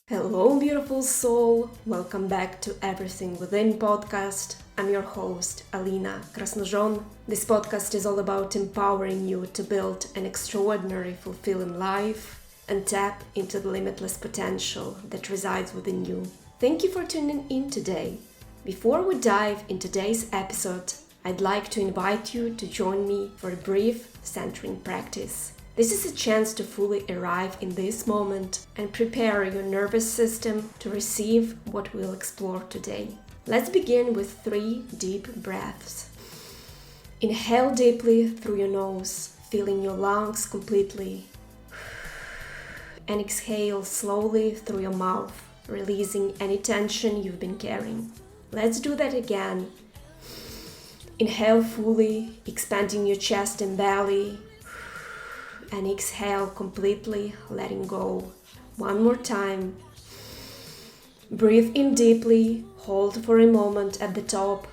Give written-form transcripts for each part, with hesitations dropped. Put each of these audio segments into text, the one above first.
Hello, beautiful soul. Welcome back to Everything Within podcast. I'm your host, Alina Krasnožon. This podcast is all about empowering you to build an extraordinary, fulfilling life and tap into the limitless potential that resides within you. Thank you for tuning in today. Before we dive into today's episode, I'd like to invite you to join me for a brief centering practice. This is a chance to fully arrive in this moment and prepare your nervous system to receive what we'll explore today. Let's begin with 3 deep breaths. Inhale deeply through your nose, filling your lungs completely. And exhale slowly through your mouth, releasing any tension you've been carrying. Let's do that again. Inhale fully, expanding your chest and belly. And exhale completely, letting go. One more time. Breathe in deeply, hold for a moment at the top,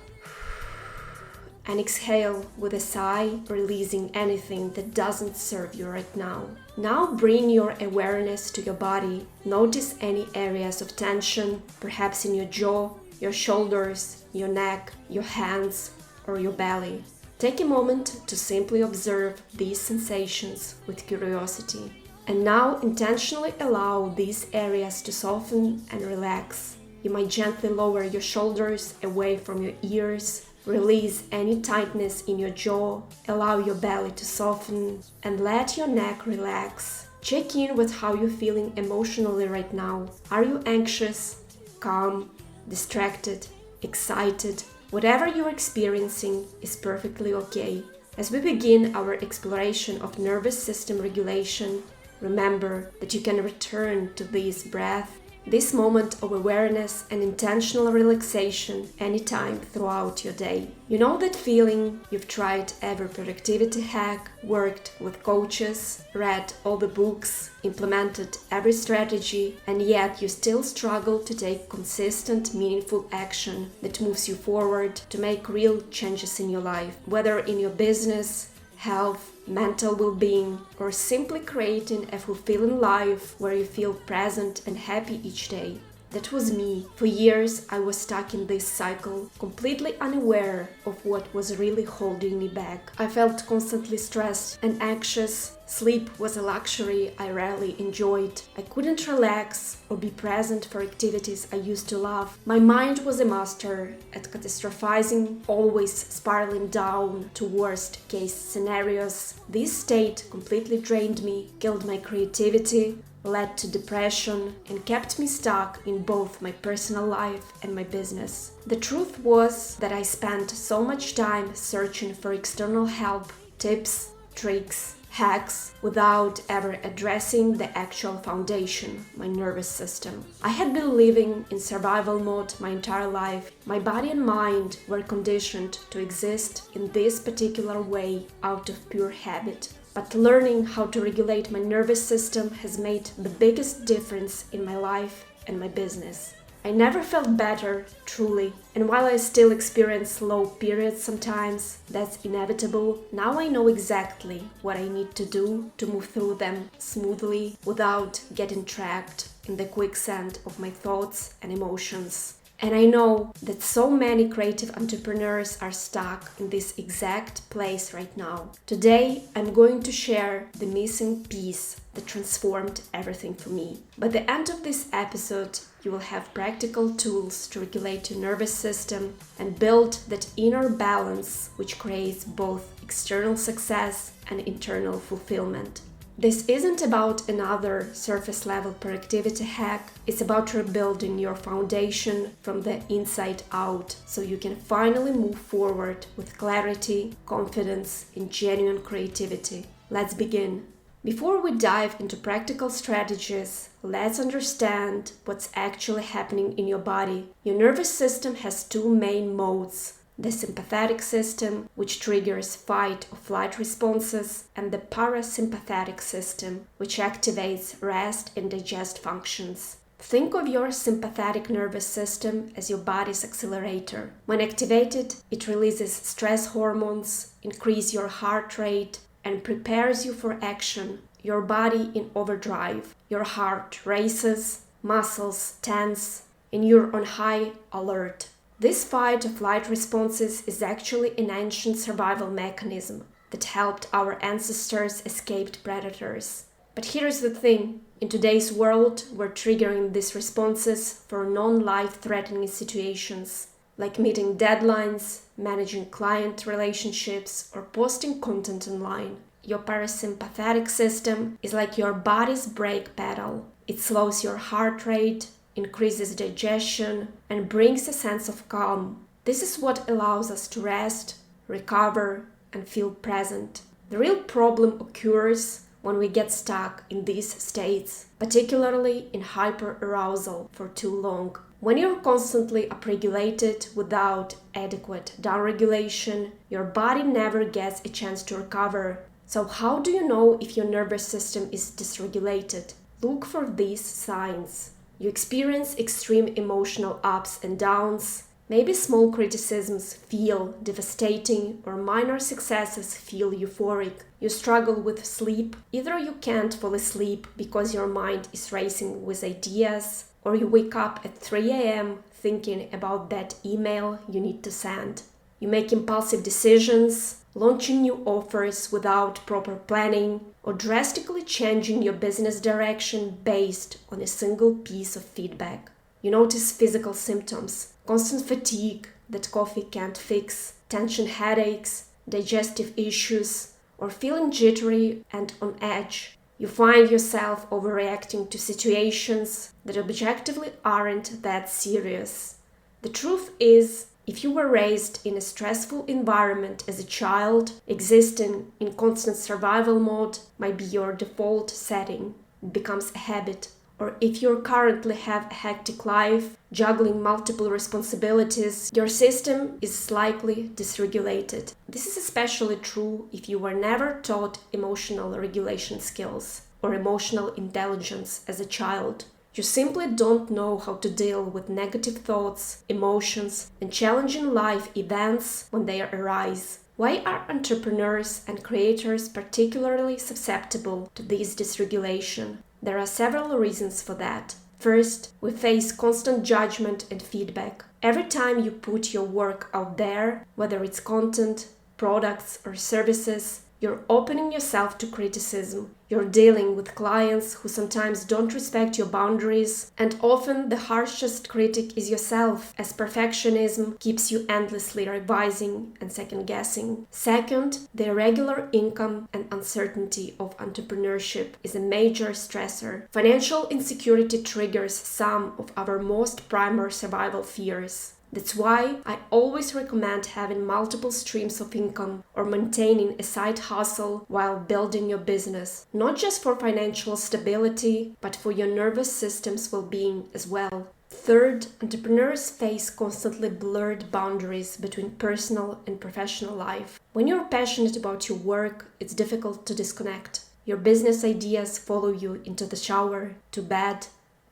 and exhale with a sigh, releasing anything that doesn't serve you right now. Now bring your awareness to your body. Notice any areas of tension, perhaps in your jaw, your shoulders, your neck, your hands, or your belly. Take a moment to simply observe these sensations with curiosity. And now intentionally allow these areas to soften and relax. You might gently lower your shoulders away from your ears, release any tightness in your jaw, allow your belly to soften, and let your neck relax. Check in with how you're feeling emotionally right now. Are you anxious, calm, distracted, excited? Whatever you're experiencing is perfectly okay. As we begin our exploration of nervous system regulation, remember that you can return to this breath, this moment of awareness and intentional relaxation anytime throughout your day. You know that feeling? You've tried every productivity hack, worked with coaches, read all the books, implemented every strategy, and yet you still struggle to take consistent, meaningful action that moves you forward to make real changes in your life, whether in your business, health, mental well-being, or simply creating a fulfilling life where you feel present and happy each day. That was me. For years, I was stuck in this cycle, completely unaware of what was really holding me back. I felt constantly stressed and anxious. Sleep was a luxury I rarely enjoyed. I couldn't relax or be present for activities I used to love. My mind was a master at catastrophizing, always spiraling down to worst-case scenarios. This state completely drained me, killed my creativity, led to depression, and kept me stuck in both my personal life and my business. The truth was that I spent so much time searching for external help, tips, tricks, hacks, without ever addressing the actual foundation, my nervous system. I had been living in survival mode my entire life. My body and mind were conditioned to exist in this particular way out of pure habit. But learning how to regulate my nervous system has made the biggest difference in my life and my business. I never felt better, truly, and while I still experience low periods sometimes, that's inevitable. Now I know exactly what I need to do to move through them smoothly without getting trapped in the quicksand of my thoughts and emotions. And I know that so many creative entrepreneurs are stuck in this exact place right now. Today, I'm going to share the missing piece that transformed everything for me. By the end of this episode, you will have practical tools to regulate your nervous system and build that inner balance which creates both external success and internal fulfillment. This isn't about another surface-level productivity hack. It's about rebuilding your foundation from the inside out so you can finally move forward with clarity, confidence, and genuine creativity. Let's begin. Before we dive into practical strategies, let's understand what's actually happening in your body. Your nervous system has 2 main modes: the sympathetic system, which triggers fight or flight responses, and the parasympathetic system, which activates rest and digest functions. Think of your sympathetic nervous system as your body's accelerator. When activated, it releases stress hormones, increases your heart rate, and prepares you for action. Your body in overdrive. Your heart races, muscles tense, and you're on high alert. This fight or flight responses is actually an ancient survival mechanism that helped our ancestors escape predators. But here's the thing, in today's world, we're triggering these responses for non-life-threatening situations, like meeting deadlines, managing client relationships, or posting content online. Your parasympathetic system is like your body's brake pedal. It slows your heart rate, increases digestion, and brings a sense of calm. This is what allows us to rest, recover, and feel present. The real problem occurs when we get stuck in these states, particularly in hyperarousal for too long. When you're constantly upregulated without adequate downregulation, your body never gets a chance to recover. So how do you know if your nervous system is dysregulated? Look for these signs. You experience extreme emotional ups and downs. Maybe small criticisms feel devastating or minor successes feel euphoric. You struggle with sleep. Either you can't fall asleep because your mind is racing with ideas, or you wake up at 3 a.m. thinking about that email you need to send. You make impulsive decisions, launching new offers without proper planning, or drastically changing your business direction based on a single piece of feedback. You notice physical symptoms, constant fatigue that coffee can't fix, tension headaches, digestive issues, or feeling jittery and on edge. You find yourself overreacting to situations that objectively aren't that serious. The truth is, if you were raised in a stressful environment as a child, existing in constant survival mode might be your default setting. It becomes a habit. Or if you currently have a hectic life, juggling multiple responsibilities, your system is likely dysregulated. This is especially true if you were never taught emotional regulation skills or emotional intelligence as a child. You simply don't know how to deal with negative thoughts, emotions, and challenging life events when they arise. Why are entrepreneurs and creators particularly susceptible to this dysregulation? There are several reasons for that. First, we face constant judgment and feedback. Every time you put your work out there, whether it's content, products, or services, you're opening yourself to criticism. You're dealing with clients who sometimes don't respect your boundaries, and often the harshest critic is yourself, as perfectionism keeps you endlessly revising and second-guessing. Second, the irregular income and uncertainty of entrepreneurship is a major stressor. Financial insecurity triggers some of our most primal survival fears. That's why I always recommend having multiple streams of income or maintaining a side hustle while building your business, not just for financial stability, but for your nervous system's well-being as well. Third, entrepreneurs face constantly blurred boundaries between personal and professional life. When you're passionate about your work, it's difficult to disconnect. Your business ideas follow you into the shower, to bed,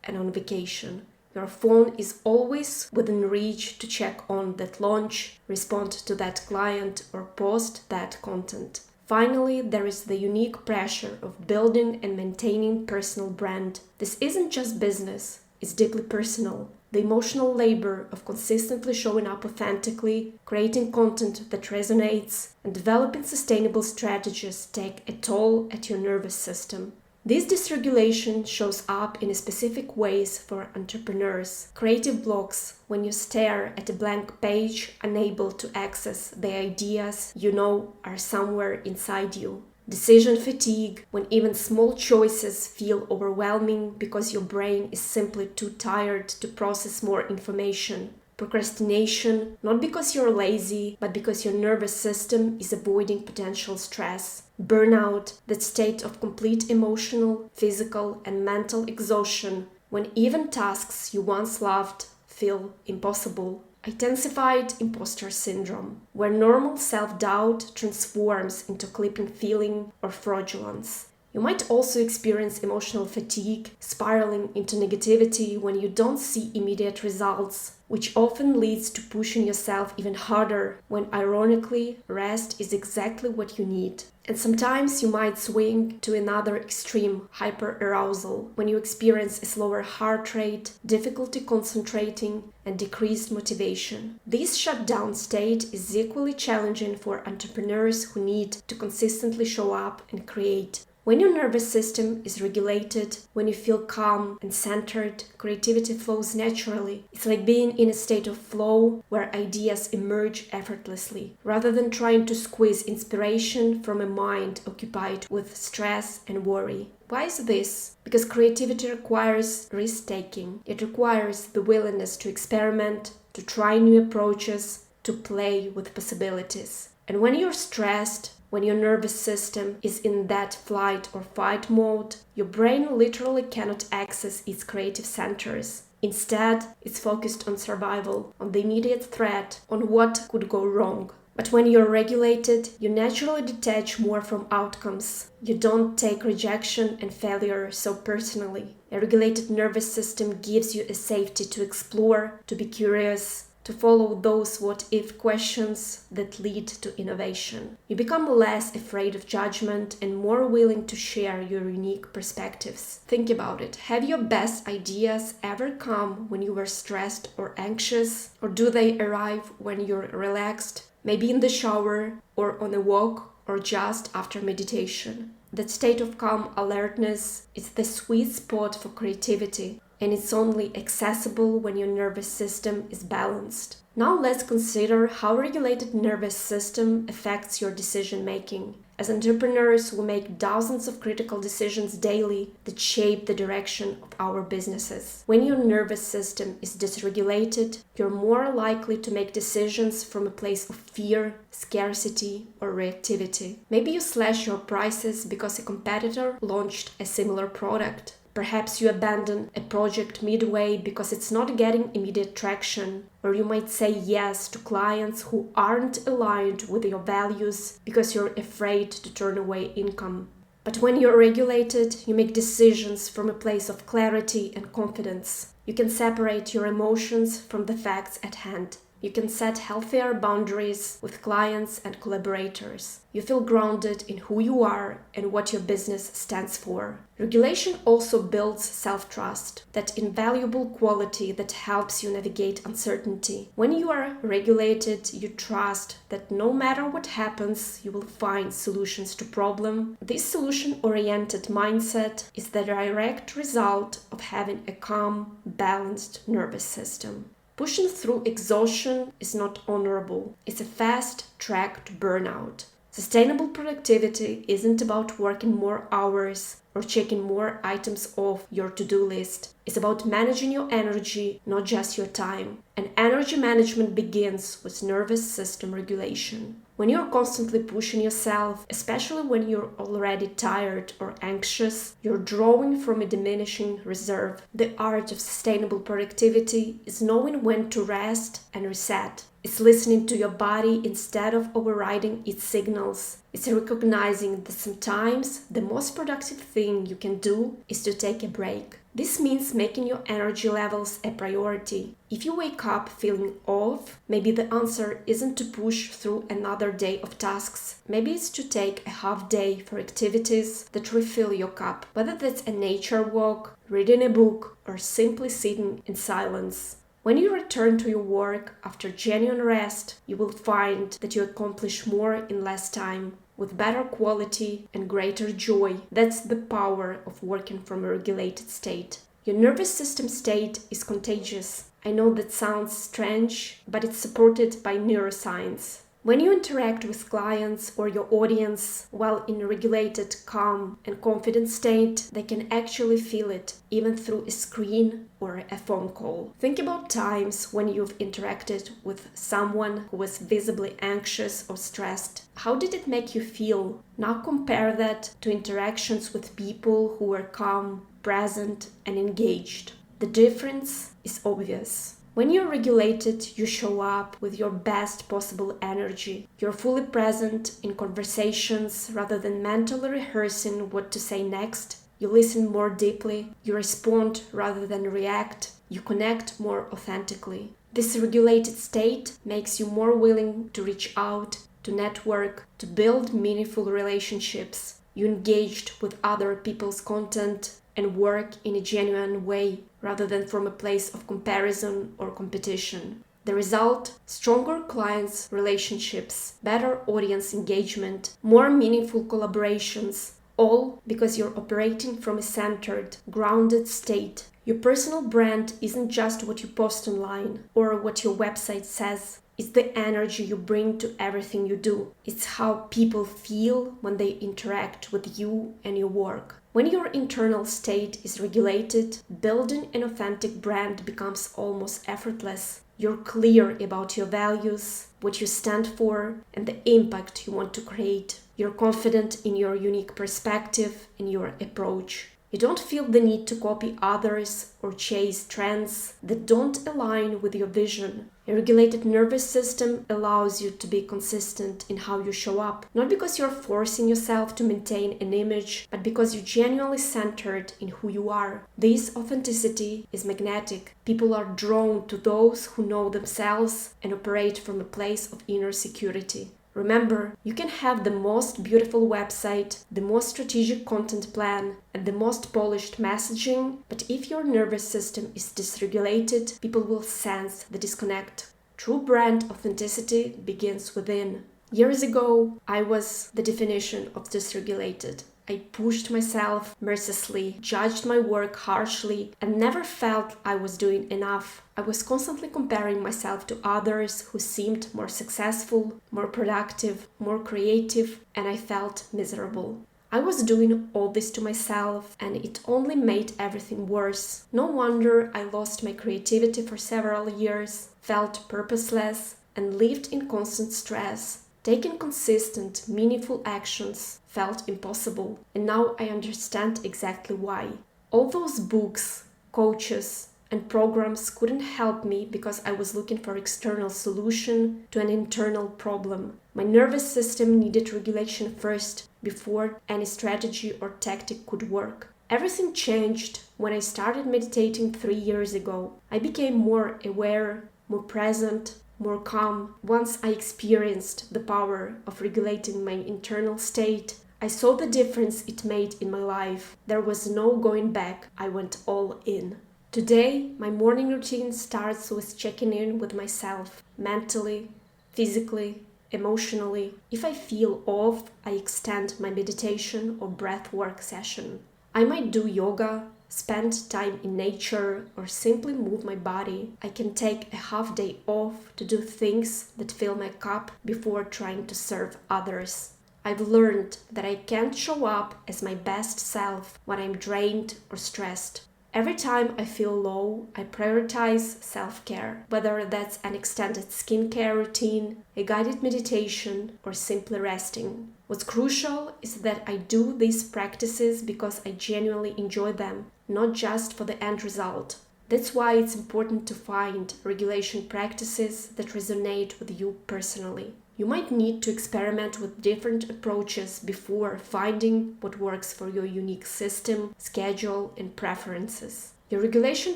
and on vacation. Your phone is always within reach to check on that launch, respond to that client, or post that content. Finally, there is the unique pressure of building and maintaining personal brand. This isn't just business, it's deeply personal. The emotional labor of consistently showing up authentically, creating content that resonates, and developing sustainable strategies take a toll at your nervous system. This dysregulation shows up in specific ways for entrepreneurs. Creative blocks, when you stare at a blank page, unable to access the ideas you know are somewhere inside you. Decision fatigue, when even small choices feel overwhelming because your brain is simply too tired to process more information. Procrastination, not because you're lazy, but because your nervous system is avoiding potential stress. Burnout, that state of complete emotional, physical, and mental exhaustion when even tasks you once loved feel impossible. Intensified imposter syndrome, where normal self-doubt transforms into clipping feeling or fraudulence. You might also experience emotional fatigue, spiraling into negativity when you don't see immediate results, which often leads to pushing yourself even harder when, ironically, rest is exactly what you need. And sometimes you might swing to another extreme, hyperarousal, when you experience a slower heart rate, difficulty concentrating, and decreased motivation. This shutdown state is equally challenging for entrepreneurs who need to consistently show up and create. When your nervous system is regulated, when you feel calm and centered, creativity flows naturally. It's like being in a state of flow where ideas emerge effortlessly, rather than trying to squeeze inspiration from a mind occupied with stress and worry. Why is this? Because creativity requires risk-taking. It requires the willingness to experiment, to try new approaches, to play with possibilities. And when you're stressed, when your nervous system is in that flight or fight mode, your brain literally cannot access its creative centers. Instead, it's focused on survival, on the immediate threat, on what could go wrong. But when you're regulated, you naturally detach more from outcomes. You don't take rejection and failure so personally. A regulated nervous system gives you a safety to explore, to be curious, to follow those what-if questions that lead to innovation. You become less afraid of judgment and more willing to share your unique perspectives. Think about it. Have your best ideas ever come when you were stressed or anxious? Or do they arrive when you're relaxed? Maybe in the shower, or on a walk, or just after meditation. That state of calm alertness is the sweet spot for creativity, and it's only accessible when your nervous system is balanced. Now let's consider how regulated nervous system affects your decision making. As entrepreneurs, we make dozens of critical decisions daily that shape the direction of our businesses. When your nervous system is dysregulated, you're more likely to make decisions from a place of fear, scarcity, or reactivity. Maybe you slash your prices because a competitor launched a similar product. Perhaps you abandon a project midway because it's not getting immediate traction, or you might say yes to clients who aren't aligned with your values because you're afraid to turn away income. But when you're regulated, you make decisions from a place of clarity and confidence. You can separate your emotions from the facts at hand. You can set healthier boundaries with clients and collaborators. You feel grounded in who you are and what your business stands for. Regulation also builds self-trust, that invaluable quality that helps you navigate uncertainty. When you are regulated, you trust that no matter what happens, you will find solutions to problems. This solution-oriented mindset is the direct result of having a calm, balanced nervous system. Pushing through exhaustion is not honorable. It's a fast track to burnout. Sustainable productivity isn't about working more hours or checking more items off your to-do list. It's about managing your energy, not just your time. And energy management begins with nervous system regulation. When you're constantly pushing yourself, especially when you're already tired or anxious, you're drawing from a diminishing reserve. The art of sustainable productivity is knowing when to rest and reset. It's listening to your body instead of overriding its signals. It's recognizing that sometimes the most productive thing you can do is to take a break. This means making your energy levels a priority. If you wake up feeling off, maybe the answer isn't to push through another day of tasks. Maybe it's to take a half day for activities that refill your cup, whether that's a nature walk, reading a book, or simply sitting in silence. When you return to your work after genuine rest, you will find that you accomplish more in less time, with better quality and greater joy. That's the power of working from a regulated state. Your nervous system state is contagious. I know that sounds strange, but it's supported by neuroscience. When you interact with clients or your audience while in a regulated, calm, and confident state, they can actually feel it, even through a screen or a phone call. Think about times when you've interacted with someone who was visibly anxious or stressed. How did it make you feel? Now compare that to interactions with people who were calm, present, and engaged. The difference is obvious. When you're regulated, you show up with your best possible energy. You're fully present in conversations rather than mentally rehearsing what to say next. You listen more deeply. You respond rather than react. You connect more authentically. This regulated state makes you more willing to reach out, to network, to build meaningful relationships. You engaged with other people's content and work in a genuine way rather than from a place of comparison or competition. The result: stronger clients' relationships, better audience engagement, more meaningful collaborations, all because you're operating from a centered, grounded state. Your personal brand isn't just what you post online or what your website says. It's the energy you bring to everything you do. It's how people feel when they interact with you and your work. When your internal state is regulated, building an authentic brand becomes almost effortless. You're clear about your values, what you stand for, and the impact you want to create. You're confident in your unique perspective and your approach. You don't feel the need to copy others or chase trends that don't align with your vision. A regulated nervous system allows you to be consistent in how you show up, not because you're forcing yourself to maintain an image, but because you're genuinely centered in who you are. This authenticity is magnetic. People are drawn to those who know themselves and operate from a place of inner security. Remember, you can have the most beautiful website, the most strategic content plan, and the most polished messaging, but if your nervous system is dysregulated, people will sense the disconnect. True brand authenticity begins within. Years ago, I was the definition of dysregulated. I pushed myself mercilessly, judged my work harshly, and never felt I was doing enough. I was constantly comparing myself to others who seemed more successful, more productive, more creative, and I felt miserable. I was doing all this to myself, and it only made everything worse. No wonder I lost my creativity for several years, felt purposeless, and lived in constant stress. Taking consistent, meaningful actions felt impossible, and now I understand exactly why. All those books, coaches, and programs couldn't help me because I was looking for external solution to an internal problem. My nervous system needed regulation first before any strategy or tactic could work. Everything changed when I started meditating 3 years ago. I became more aware, more present, more calm. Once I experienced the power of regulating my internal state, I saw the difference it made in my life. There was no going back. I went all in. Today, my morning routine starts with checking in with myself, mentally, physically, emotionally. If I feel off, I extend my meditation or breathwork session. I might do yoga, spend time in nature, or simply move my body. I can take a half day off to do things that fill my cup before trying to serve others. I've learned that I can't show up as my best self when I'm drained or stressed. Every time I feel low, I prioritize self-care, whether that's an extended skincare routine, a guided meditation, or simply resting. What's crucial is that I do these practices because I genuinely enjoy them, not just for the end result. That's why it's important to find regulation practices that resonate with you personally. You might need to experiment with different approaches before finding what works for your unique system, schedule, and preferences. Your regulation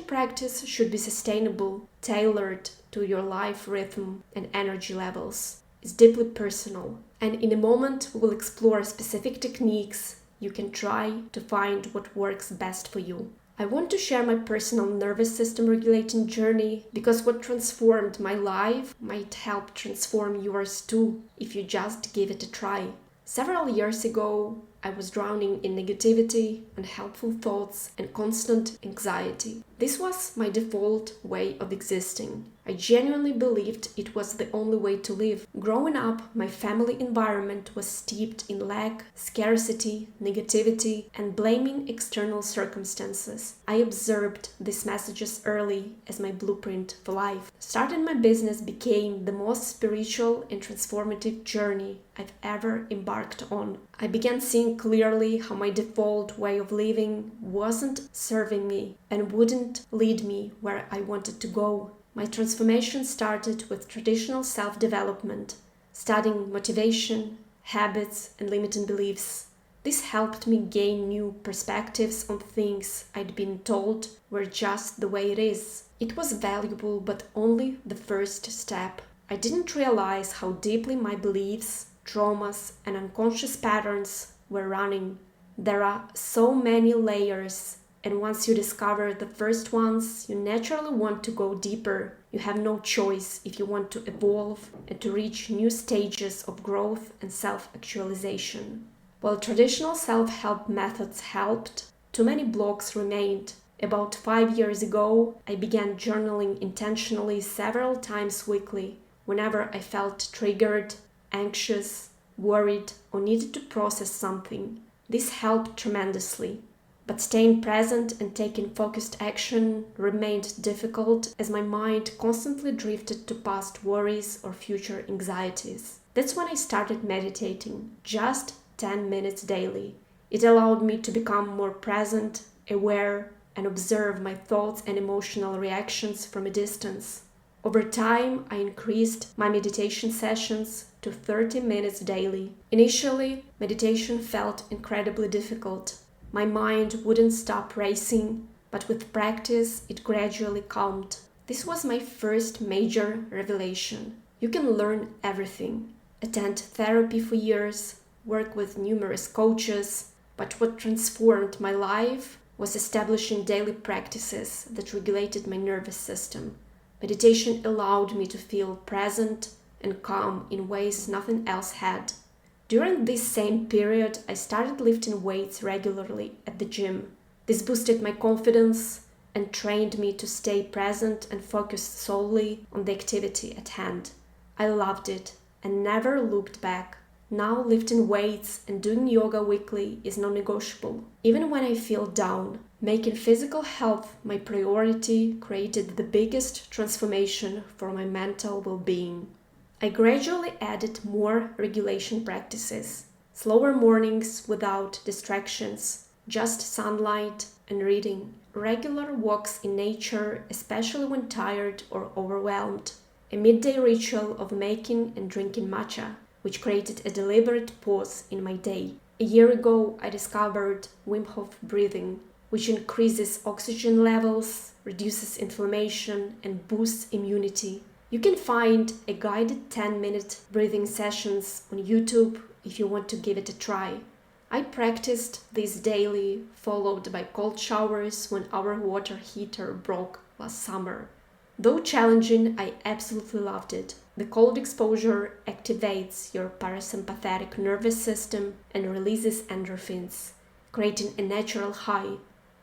practice should be sustainable, tailored to your life rhythm and energy levels. It's deeply personal, and in a moment we will explore specific techniques you can try to find what works best for you. I want to share my personal nervous system regulating journey because what transformed my life might help transform yours too if you just give it a try. Several years ago, I was drowning in negativity, unhelpful thoughts, and constant anxiety. This was my default way of existing. I genuinely believed it was the only way to live. Growing up, my family environment was steeped in lack, scarcity, negativity, and blaming external circumstances. I observed these messages early as my blueprint for life. Starting my business became the most spiritual and transformative journey I've ever embarked on. I began seeing clearly how my default way of living wasn't serving me and wouldn't lead me where I wanted to go. My transformation started with traditional self-development, studying motivation, habits, and limiting beliefs. This helped me gain new perspectives on things I'd been told were just the way it is. It was valuable, but only the first step. I didn't realize how deeply my beliefs, traumas, and unconscious patterns were running. There are so many layers, and once you discover the first ones, you naturally want to go deeper. You have no choice if you want to evolve and to reach new stages of growth and self-actualization. While traditional self-help methods helped, too many blocks remained. About 5 years ago, I began journaling intentionally several times weekly whenever I felt triggered, anxious, worried, or needed to process something. This helped tremendously. But staying present and taking focused action remained difficult as my mind constantly drifted to past worries or future anxieties. That's when I started meditating, just 10 minutes daily. It allowed me to become more present, aware, and observe my thoughts and emotional reactions from a distance. Over time, I increased my meditation sessions to 30 minutes daily. Initially, meditation felt incredibly difficult. My mind wouldn't stop racing, but with practice, it gradually calmed. This was my first major revelation. You can learn everything, attend therapy for years, work with numerous coaches, but what transformed my life was establishing daily practices that regulated my nervous system. Meditation allowed me to feel present and calm in ways nothing else had. During this same period, I started lifting weights regularly at the gym. This boosted my confidence and trained me to stay present and focus solely on the activity at hand. I loved it and never looked back. Now lifting weights and doing yoga weekly is non-negotiable. Even when I feel down, making physical health my priority created the biggest transformation for my mental well-being. I gradually added more regulation practices, slower mornings without distractions, just sunlight and reading, regular walks in nature, especially when tired or overwhelmed, a midday ritual of making and drinking matcha, which created a deliberate pause in my day. A year ago, I discovered Wim Hof breathing, which increases oxygen levels, reduces inflammation, and boosts immunity. You can find a guided 10-minute breathing sessions on YouTube if you want to give it a try. I practiced this daily, followed by cold showers when our water heater broke last summer. Though challenging, I absolutely loved it. The cold exposure activates your parasympathetic nervous system and releases endorphins, creating a natural high.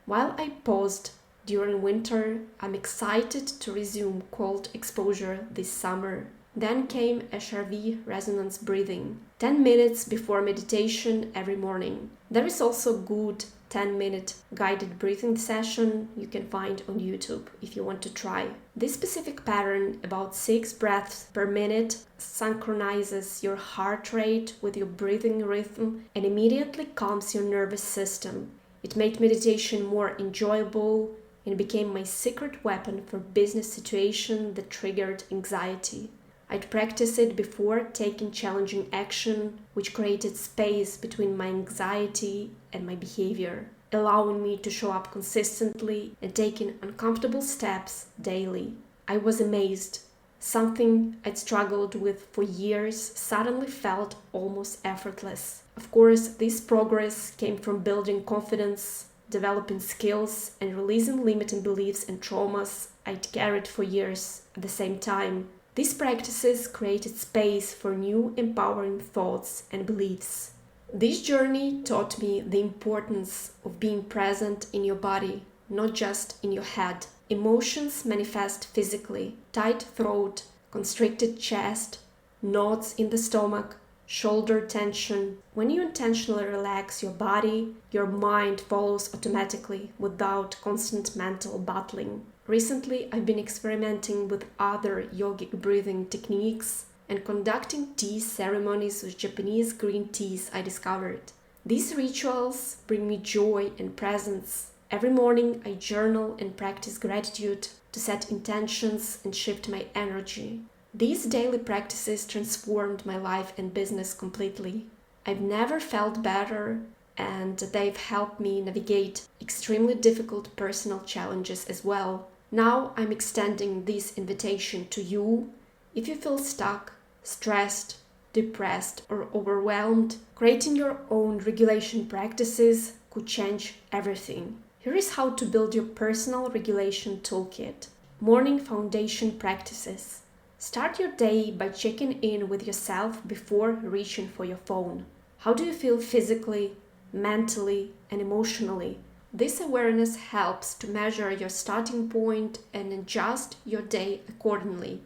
While I paused during winter, I'm excited to resume cold exposure this summer. Then came HRV resonance breathing, 10 minutes before meditation every morning. There is also a good 10-minute guided breathing session you can find on YouTube if you want to try. This specific pattern, about 6 breaths per minute, synchronizes your heart rate with your breathing rhythm and immediately calms your nervous system. It made meditation more enjoyable and became my secret weapon for business situations that triggered anxiety. I'd practice it before taking challenging action, which created space between my anxiety and my behavior, allowing me to show up consistently and taking uncomfortable steps daily. I was amazed. Something I'd struggled with for years suddenly felt almost effortless. Of course, this progress came from building confidence, developing skills, and releasing limiting beliefs and traumas I'd carried for years at the same time. These practices created space for new empowering thoughts and beliefs. This journey taught me the importance of being present in your body, not just in your head. Emotions manifest physically: tight throat, constricted chest, knots in the stomach, shoulder tension. When you intentionally relax your body, your mind follows automatically without constant mental battling. Recently, I've been experimenting with other yogic breathing techniques and conducting tea ceremonies with Japanese green teas I discovered. These rituals bring me joy and presence, Every morning I journal and practice gratitude to set intentions and shift my energy. These daily practices transformed my life and business completely. I've never felt better, and they've helped me navigate extremely difficult personal challenges as well. Now I'm extending this invitation to you. If you feel stuck, stressed, depressed, or overwhelmed, creating your own regulation practices could change everything. Here is how to build your personal regulation toolkit. Morning foundation practices. Start your day by checking in with yourself before reaching for your phone. How do you feel physically, mentally, and emotionally? This awareness helps to measure your starting point and adjust your day accordingly.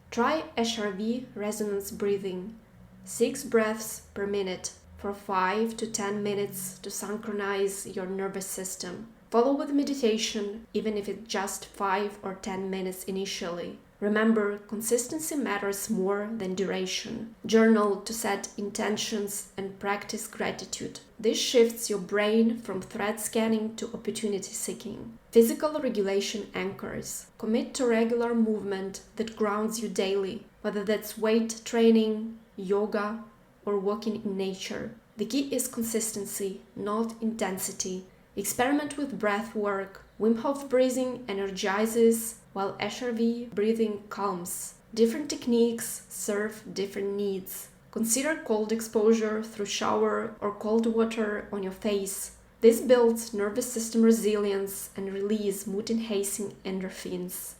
Try HRV resonance breathing, 6 breaths per minute for 5 to 10 minutes to synchronize your nervous system. Follow with meditation, even if it's just 5 or 10 minutes initially. Remember, consistency matters more than duration. Journal to set intentions and practice gratitude. This shifts your brain from threat scanning to opportunity seeking. Physical regulation anchors. Commit to regular movement that grounds you daily, whether that's weight training, yoga, or walking in nature. The key is consistency, not intensity. Experiment with breath work. Wim Hof breathing energizes, while HRV breathing calms. Different techniques serve different needs. Consider cold exposure through shower or cold water on your face. This builds nervous system resilience and release mood-enhancing endorphins.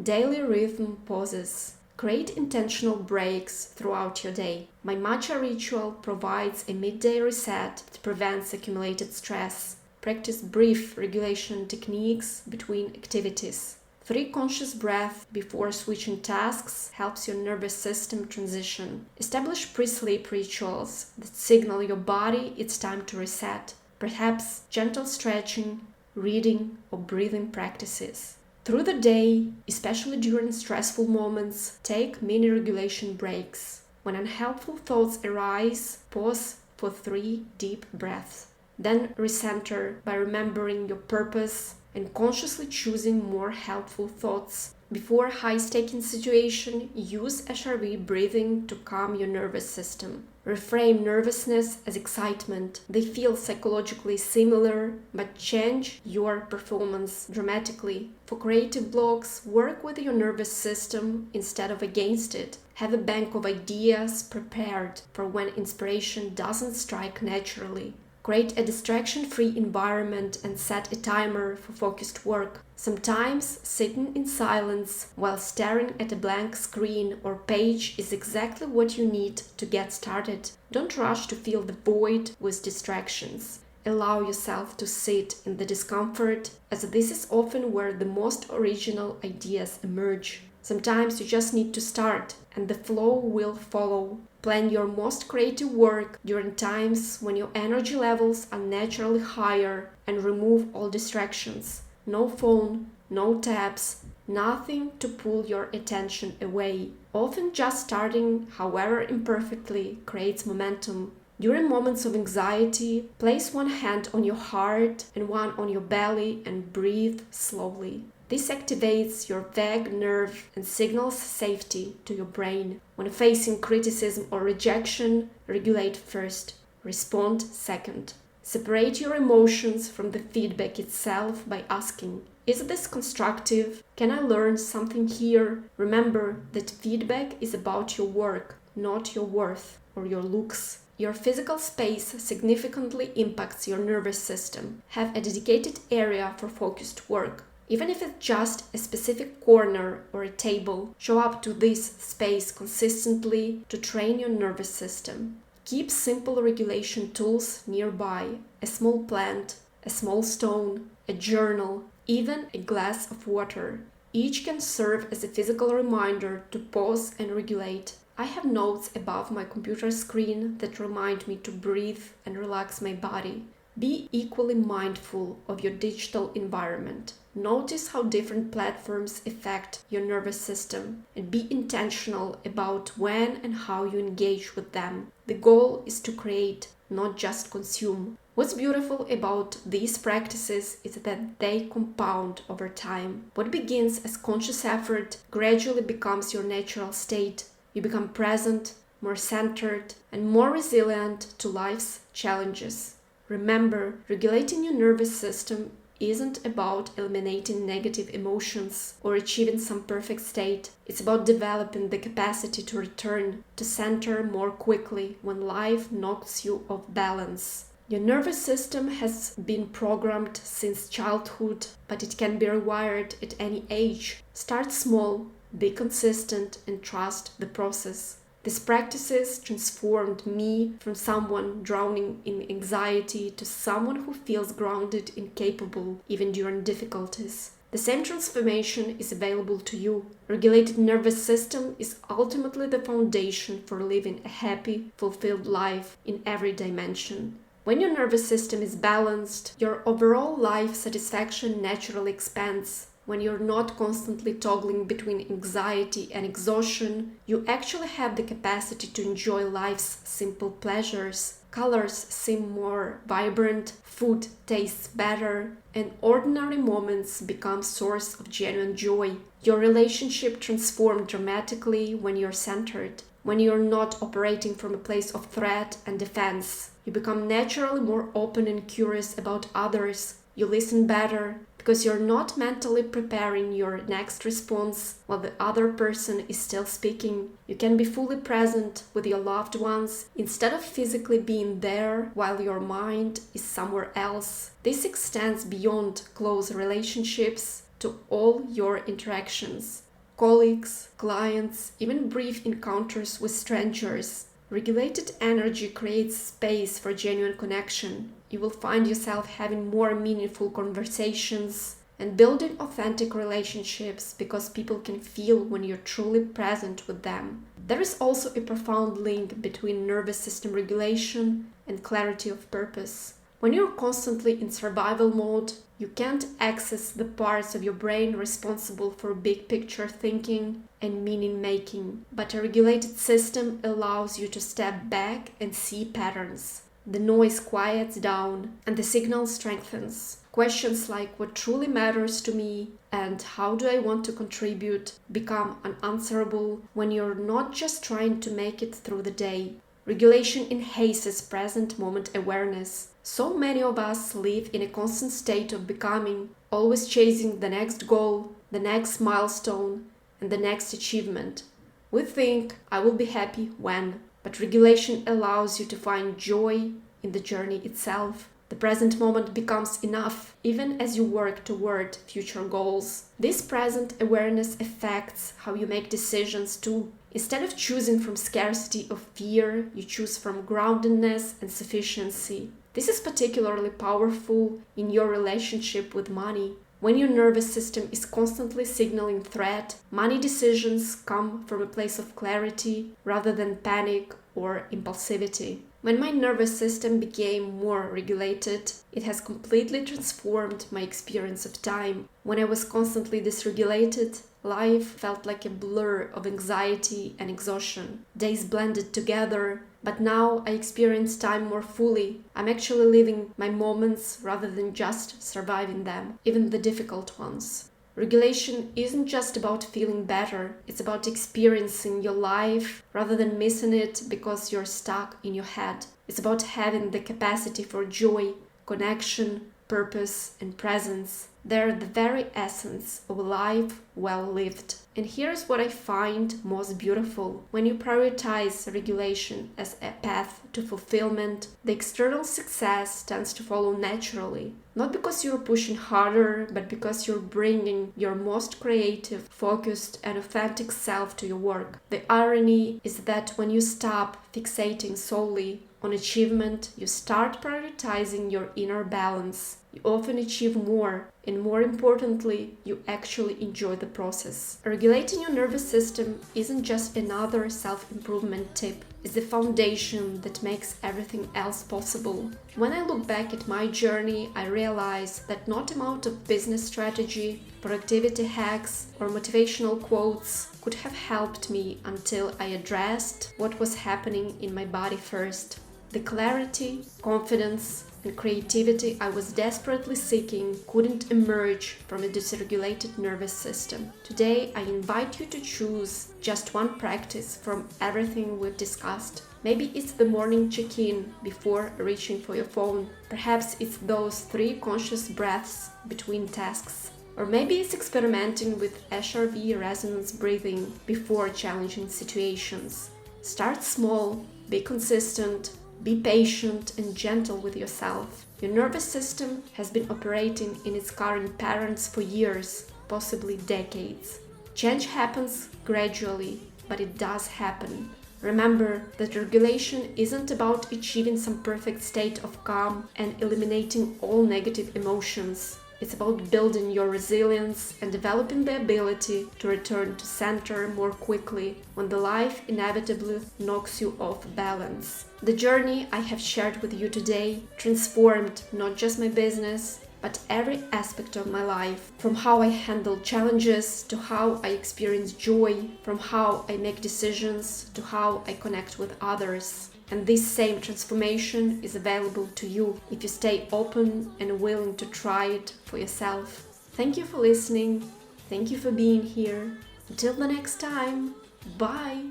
Daily rhythm pauses. Create intentional breaks throughout your day. My matcha ritual provides a midday reset that prevents accumulated stress. Practice brief regulation techniques between activities. 3 conscious breaths before switching tasks helps your nervous system transition. Establish pre-sleep rituals that signal your body it's time to reset. Perhaps gentle stretching, reading, or breathing practices. Through the day, especially during stressful moments, take mini regulation breaks. When unhelpful thoughts arise, pause for 3 deep breaths. Then recenter by remembering your purpose and consciously choosing more helpful thoughts. Before a high-stakes situation, use HRV breathing to calm your nervous system. Reframe nervousness as excitement. They feel psychologically similar, but change your performance dramatically. For creative blocks, work with your nervous system instead of against it. Have a bank of ideas prepared for when inspiration doesn't strike naturally. Create a distraction-free environment and set a timer for focused work. Sometimes sitting in silence while staring at a blank screen or page is exactly what you need to get started. Don't rush to fill the void with distractions. Allow yourself to sit in the discomfort, as this is often where the most original ideas emerge. Sometimes you just need to start, and the flow will follow. Plan your most creative work during times when your energy levels are naturally higher and remove all distractions. No phone, no tabs, nothing to pull your attention away. Often just starting, however imperfectly, creates momentum. During moments of anxiety, place one hand on your heart and one on your belly and breathe slowly. This activates your vagus nerve and signals safety to your brain. When facing criticism or rejection, regulate first, respond second. Separate your emotions from the feedback itself by asking, is this constructive? Can I learn something here? Remember that feedback is about your work, not your worth or your looks. Your physical space significantly impacts your nervous system. Have a dedicated area for focused work. Even if it's just a specific corner or a table, show up to this space consistently to train your nervous system. Keep simple regulation tools nearby: a small plant, a small stone, a journal, even a glass of water. Each can serve as a physical reminder to pause and regulate. I have notes above my computer screen that remind me to breathe and relax my body. Be equally mindful of your digital environment. Notice how different platforms affect your nervous system and be intentional about when and how you engage with them. The goal is to create, not just consume. What's beautiful about these practices is that they compound over time. What begins as conscious effort gradually becomes your natural state. You become present, more centered, and more resilient to life's challenges. Remember, regulating your nervous system isn't about eliminating negative emotions or achieving some perfect state. It's about developing the capacity to return to center more quickly when life knocks you off balance. Your nervous system has been programmed since childhood, but it can be rewired at any age. Start small, be consistent, and trust the process. These practices transformed me from someone drowning in anxiety to someone who feels grounded and capable even during difficulties. The same transformation is available to you. Regulated nervous system is ultimately the foundation for living a happy, fulfilled life in every dimension. When your nervous system is balanced, your overall life satisfaction naturally expands. When you're not constantly toggling between anxiety and exhaustion, you actually have the capacity to enjoy life's simple pleasures. Colors seem more vibrant, food tastes better, and ordinary moments become source of genuine joy. Your relationship transforms dramatically when you're centered. When you're not operating from a place of threat and defense, you become naturally more open and curious about others. You listen better because you're not mentally preparing your next response while the other person is still speaking. You can be fully present with your loved ones instead of physically being there while your mind is somewhere else. This extends beyond close relationships to all your interactions. Colleagues, clients, even brief encounters with strangers. Regulated energy creates space for genuine connection. You will find yourself having more meaningful conversations and building authentic relationships because people can feel when you're truly present with them. There is also a profound link between nervous system regulation and clarity of purpose. When you're constantly in survival mode, you can't access the parts of your brain responsible for big picture thinking and meaning making. But a regulated system allows you to step back and see patterns. The noise quiets down and the signal strengthens. Questions like what truly matters to me and how do I want to contribute become unanswerable when you're not just trying to make it through the day. Regulation enhances present moment awareness. So many of us live in a constant state of becoming, always chasing the next goal, the next milestone, and the next achievement. We think, I will be happy when, but regulation allows you to find joy in the journey itself. The present moment becomes enough, even as you work toward future goals. This present awareness affects how you make decisions too. Instead of choosing from scarcity or fear, you choose from groundedness and sufficiency. This is particularly powerful in your relationship with money. When your nervous system is constantly signaling threat, money decisions come from a place of clarity rather than panic or impulsivity. When my nervous system became more regulated, it has completely transformed my experience of time. When I was constantly dysregulated, life felt like a blur of anxiety and exhaustion. Days blended together, but now I experience time more fully. I'm actually living my moments rather than just surviving them, even the difficult ones. Regulation isn't just about feeling better, it's about experiencing your life rather than missing it because you're stuck in your head. It's about having the capacity for joy, connection, purpose, and presence. They're the very essence of a life well lived. And here's what I find most beautiful. When you prioritize regulation as a path to fulfillment, the external success tends to follow naturally. Not because you're pushing harder, but because you're bringing your most creative, focused, and authentic self to your work. The irony is that when you stop fixating solely on achievement, you start prioritizing your inner balance. you often achieve more, and more importantly, you actually enjoy the process. Regulating your nervous system isn't just another self-improvement tip, it's the foundation that makes everything else possible. When I look back at my journey, I realize that no amount of business strategy, productivity hacks, or motivational quotes could have helped me until I addressed what was happening in my body first. The clarity, confidence, and creativity I was desperately seeking couldn't emerge from a dysregulated nervous system. Today, I invite you to choose just one practice from everything we've discussed. Maybe it's the morning check-in before reaching for your phone. Perhaps it's those 3 conscious breaths between tasks. Or maybe it's experimenting with HRV resonance breathing before challenging situations. Start small, be consistent, be patient and gentle with yourself. Your nervous system has been operating in its current patterns for years, possibly decades. Change happens gradually, but it does happen. Remember that regulation isn't about achieving some perfect state of calm and eliminating all negative emotions. It's about building your resilience and developing the ability to return to center more quickly when the life inevitably knocks you off balance. The journey I have shared with you today transformed not just my business, but every aspect of my life, from how I handle challenges to how I experience joy, from how I make decisions to how I connect with others. And this same transformation is available to you if you stay open and willing to try it for yourself. Thank you for listening. Thank you for being here. Until the next time. Bye.